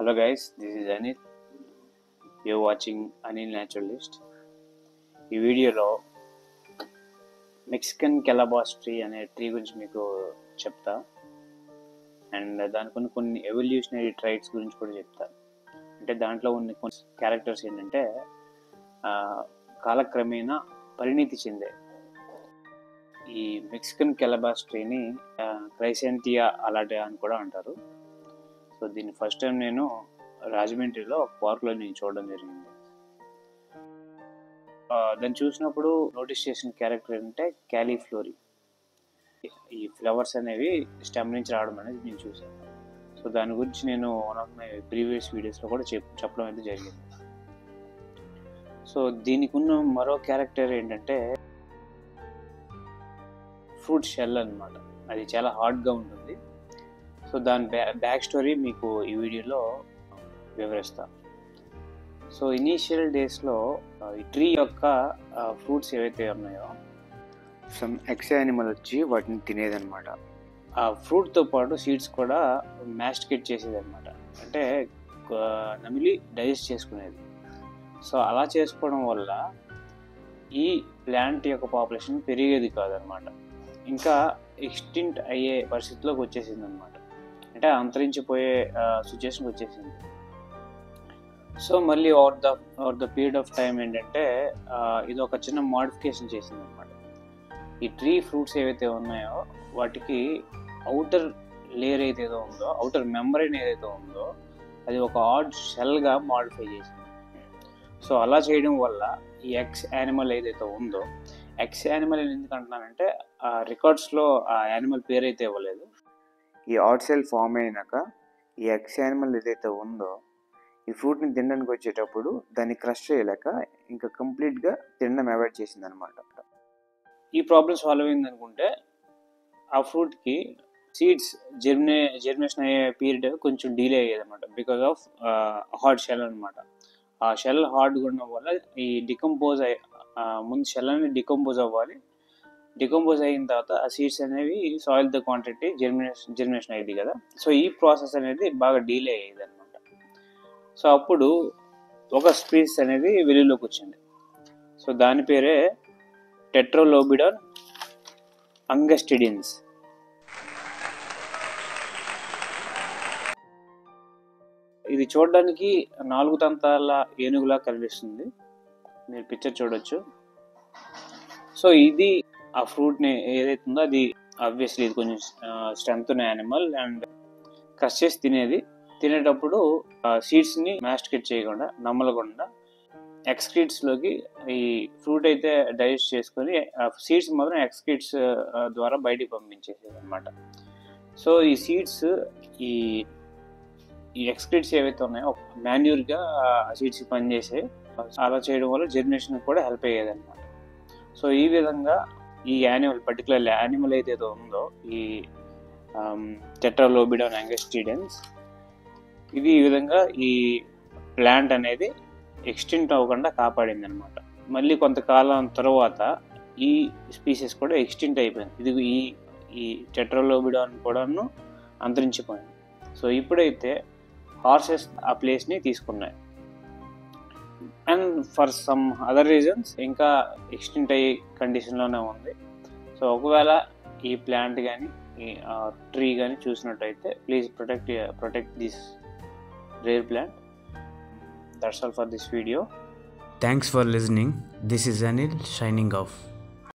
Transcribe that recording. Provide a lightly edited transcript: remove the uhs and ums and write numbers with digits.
Hello guys, this is Anil. You're watching Anil Naturalist. ఈ వీడియోలో Mexican కెలాబాస్ tree అనే tree గురించి మీకు చెప్తా. అండ్ దానికి కొన్ని ఎవల్యూషనరీ ట్రైట్స్ గురించి కూడా చెప్తా. అంటే దాంట్లో ఉన్న కొన్ని క్యారెక్టర్స్ ఏంటంటే కాలక్రమేణా పరిణితి చెందే. ఈ మెక్సికన్ కెలాబాస్ ట్రీని క్రైసాంథియా అలాటే అని కూడా అంటారు. సో దీన్ని ఫస్ట్ టైం నేను రాజమండ్రిలో ఒక పార్క్లో నేను చూడడం జరిగింది. దాన్ని చూసినప్పుడు నోటీస్ చేసిన క్యారెక్టర్ ఏంటంటే క్యాలీఫ్లోరీ. ఈ ఫ్లవర్స్ అనేవి స్టెమ్ నుంచి రావడం అనేది నేను చూసాను. సో దాని గురించి నేను వన్ ఆఫ్ మై ప్రీవియస్ వీడియోస్లో కూడా చెప్పడం అయితే జరిగింది. సో దీనికి ఉన్న మరో క్యారెక్టర్ ఏంటంటే ఫ్రూట్ షెల్ అన్నమాట. అది చాలా హార్డ్గా ఉంటుంది. సో దాని బ్యాక్ స్టోరీ మీకు ఈ వీడియోలో వివరిస్తా. సో ఇనీషియల్ డేస్లో ఈ ట్రీ యొక్క ఫ్రూట్స్ ఏవైతే ఉన్నాయో సమ్ ఎక్స్ యానిమల్ వచ్చి వాటిని తినేదన్నమాట. ఆ ఫ్రూట్తో పాటు సీడ్స్ కూడా మ్యాస్టికేట్ చేసేదన్నమాట. అంటే నమిలి డైజెస్ట్ చేసుకునేది. సో అలా చేసుకోవడం వల్ల ఈ ప్లాంట్ యొక్క పాపులేషన్ పెరిగేది కాదనమాట. ఇంకా ఎక్స్టింక్ట్ అయ్యే పరిస్థితిలోకి వచ్చేసింది అనమాట. అంటే అంతరించిపోయే సిచ్యువేషన్కి వచ్చేసింది. సో మళ్ళీ over the period of time ఏంటంటే ఇది ఒక చిన్న మోడిఫికేషన్ చేసింది అనమాట. ఈ ట్రీ ఫ్రూట్స్ ఏవైతే ఉన్నాయో వాటికి అవుటర్ లేయర్ ఏదైతే ఉందో, అవుటర్ మెంబ్రెయిన్ ఏదైతే ఉందో అది ఒక ఆడ్ షెల్గా మోడిఫై చేసింది. సో అలా చేయడం వల్ల ఈ ఎక్స్ యానిమల్ ఏదైతే ఉందో, ఎక్స్ యానిమల్ ఎందుకు అంటున్నానంటే ఆ రికార్డ్స్లో ఆ యానిమల్ పేరు అయితే ఇవ్వలేదు. ఈ ఆడ్ సెల్ ఫామ్ అయినాక ఈ ఎక్స్ యానిమల్ ఏదైతే ఉందో ఈ ఫ్రూట్ని తినడానికి వచ్చేటప్పుడు దాన్ని క్రష్ చేయలేక ఇంకా కంప్లీట్గా తినడం అవాయిడ్ చేసింది అనమాట. ఈ ప్రాబ్లమ్ సాల్వ్ అయింది అనుకుంటే ఆ ఫ్రూట్కి సీడ్స్ జర్మినేషన్ అయ్యే పీరియడ్ కొంచెం డిలే అయ్యేది అనమాట. బికాస్ ఆఫ్ హార్డ్ షెల్ అనమాట. ఆ షెల్ హార్డ్గా ఉండడం వల్ల ఈ ముందు షెల్ అనేది డికంపోజ్ అవ్వాలి. డికంపోజ్ అయిన తర్వాత ఆ సీడ్స్ అనేవి సాయిల్తో క్వాంటిటీ జర్మినేషన్ అయ్యింది కదా. సో ఈ ప్రాసెస్ అనేది బాగా డిలే అయ్యేది అనమాట. సో అప్పుడు ఒక స్పీసీస్ అనేది వెలుగులోకి వచ్చింది. సో దాని పేరే టెట్రాలోబిడాన్ అంగస్టిడియన్స్. ఇది చూడడానికి 4 దంతాల ఏనుగులా కనిపిస్తుంది. మీరు పిక్చర్ చూడొచ్చు. సో ఇది ఆ ఫ్రూట్ని ఏదైతే ఉందో అది ఆబ్వియస్లీ ఇది కొంచెం స్ట్రెంత్ ఉన్న యానిమల్ అండ్ క్రష్ చేసి తినేటప్పుడు సీడ్స్ని మ్యాస్టికేట్ చేయకుండా నమ్మలకుండా ఎక్స్క్రీట్స్లోకి ఈ ఫ్రూట్ అయితే డైజెస్ట్ చేసుకొని సీడ్స్ మాత్రం ఎక్స్క్రీట్స్ ద్వారా బయటికి పంపించేసేది అనమాట. సో ఈ సీడ్స్ ఈ ఎక్స్క్రీట్స్ ఏవైతే ఉన్నాయో మాన్యూర్గా ఆ సీడ్స్కి పనిచేసే, అలా చేయడం వల్ల జర్మినేషన్ కూడా హెల్ప్ అయ్యేది అనమాట. సో ఈ విధంగా ఈ పర్టికులర్ యానిమల్ ఏదైతే ఉందో ఈ టెట్రాలోబిడాన్ అంగస్టిడియన్స్ ఇది ఈ విధంగా ఈ ప్లాంట్ అనేది ఎక్స్టింక్ట్ అవ్వకుండా కాపాడింది అనమాట. మళ్ళీ కొంతకాలం తర్వాత ఈ స్పీసీస్ కూడా ఎక్స్టింక్ట్ అయిపోయింది. ఇది ఈ టెట్రాలోబిడాన్ కూడాను అంతరించిపోయింది. సో ఇప్పుడైతే హార్సెస్ ఆ ప్లేస్ని తీసుకున్నాయి. And for some other reasons ఇంకా ఎక్స్టింక్ట్ అయ్యే కండిషన్లోనే ఉంది. సో ఒకవేళ ఈ ప్లాంట్ కానీ ఈ ట్రీ కానీ చూసినట్టయితే please protect this rare plant. That's all for this video. Thanks for listening. This is Anil signing off.